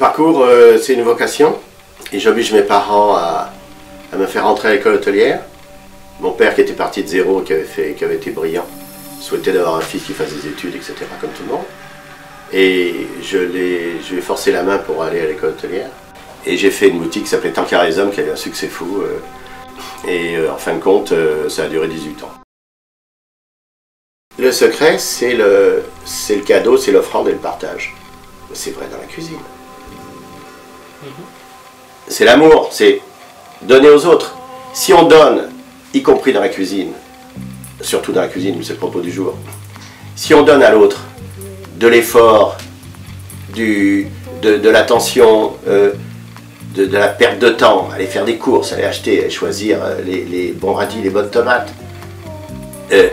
parcours, c'est une vocation. Et j'oblige mes parents à me faire rentrer à l'école hôtelière. Mon père, qui était parti de zéro, qui avait été brillant, souhaitait d'avoir un fils qui fasse des études, etc., comme tout le monde. Et je lui ai forcé la main pour aller à l'école hôtelière. Et j'ai fait une boutique qui s'appelait Tant qu'à les hommes, qui avait un succès fou. En fin de compte, ça a duré 18 ans. Le secret, c'est le cadeau, c'est l'offrande et le partage. C'est vrai dans la cuisine. C'est l'amour, c'est donner aux autres. Si on donne, y compris dans la cuisine, surtout dans la cuisine, c'est le propos du jour, si on donne à l'autre de l'effort, de l'attention, de la perte de temps, aller faire des courses, aller acheter, aller choisir les bons radis, les bonnes tomates,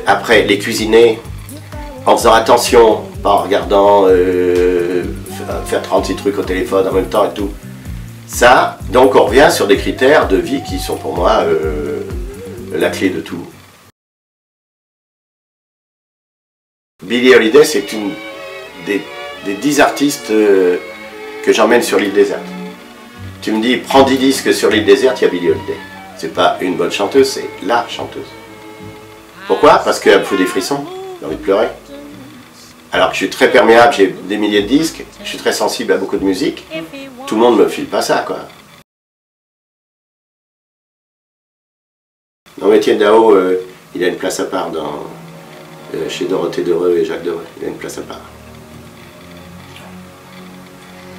après les cuisiner, en faisant attention, pas en regardant faire 36 trucs au téléphone en même temps et tout. Ça, donc on revient sur des critères de vie qui sont pour moi la clé de tout. Billie Holiday, c'est une des 10 artistes que j'emmène sur l'île déserte. Tu me dis, prends 10 disques sur l'île déserte, il y a Billie Holiday. C'est pas une bonne chanteuse, c'est la chanteuse. Pourquoi? Parce qu'elle me fout des frissons, j'ai envie de pleurer. Alors que je suis très perméable, j'ai des milliers de disques, je suis très sensible à beaucoup de musique. Tout le monde ne me file pas ça, quoi. Non, Étienne Dao, il a une place à part chez Dorothée Dereux et Jacques Dereux. Il a une place à part.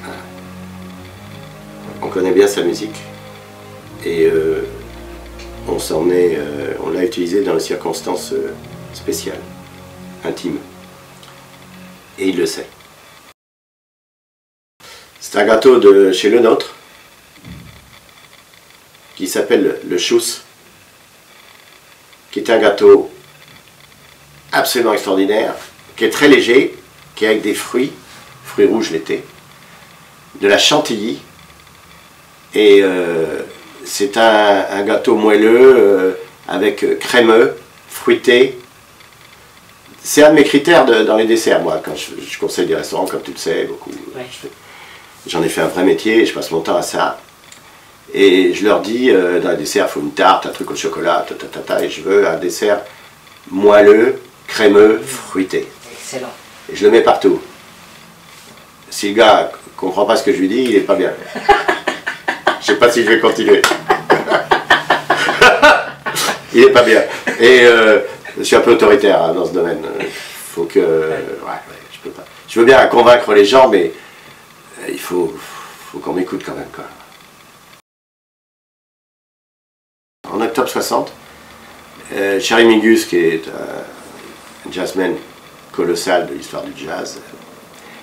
Voilà. On connaît bien sa musique et on l'a utilisé dans des circonstances spéciales, intimes. Et il le sait. C'est un gâteau de chez Le Nôtre qui s'appelle le Chousse, qui est un gâteau absolument extraordinaire, qui est très léger, qui est avec des fruits rouges l'été, de la chantilly, et c'est un gâteau moelleux avec crémeux, fruité. C'est un de mes critères dans les desserts, moi, quand je conseille des restaurants, comme tu le sais, beaucoup. Ouais. J'en ai fait un vrai métier et je passe mon temps à ça. Et je leur dis, dans les desserts, il faut une tarte, un truc au chocolat, et je veux un dessert moelleux, crémeux, fruité. Excellent. Et je le mets partout. Si le gars ne comprend pas ce que je lui dis, il n'est pas bien. Je sais pas si je vais continuer. Il n'est pas bien. Et je suis un peu autoritaire hein, dans ce domaine. Faut que... ouais, je peux pas. Je veux bien convaincre les gens, mais il faut qu'on m'écoute quand même, quoi. En octobre 60, Charlie Mingus, qui est un jazzman colossal de l'histoire du jazz,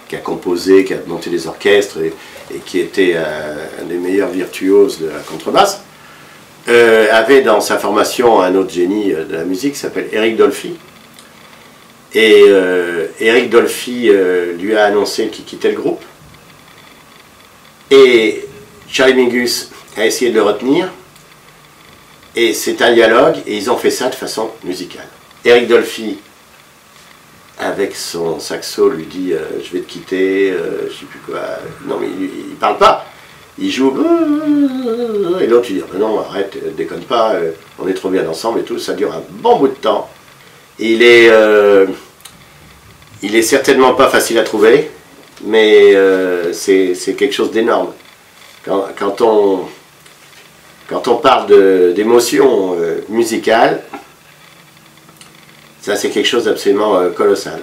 qui a composé, qui a monté des orchestres et qui était un des meilleurs virtuoses de la contrebasse, avait dans sa formation un autre génie de la musique qui s'appelle Eric Dolphy. Et Eric Dolphy lui a annoncé qu'il quittait le groupe. Et Charlie Mingus a essayé de le retenir. Et c'est un dialogue, et ils ont fait ça de façon musicale. Eric Dolphy, avec son saxo, lui dit je vais te quitter, je sais plus quoi. Non, mais il ne parle pas. Il joue. Et l'autre, il dit non, arrête, déconne pas, on est trop bien ensemble et tout. Ça dure un bon bout de temps. Il est certainement pas facile à trouver, mais c'est quelque chose d'énorme. Quand on parle d'émotion musicale, ça c'est quelque chose d'absolument colossal.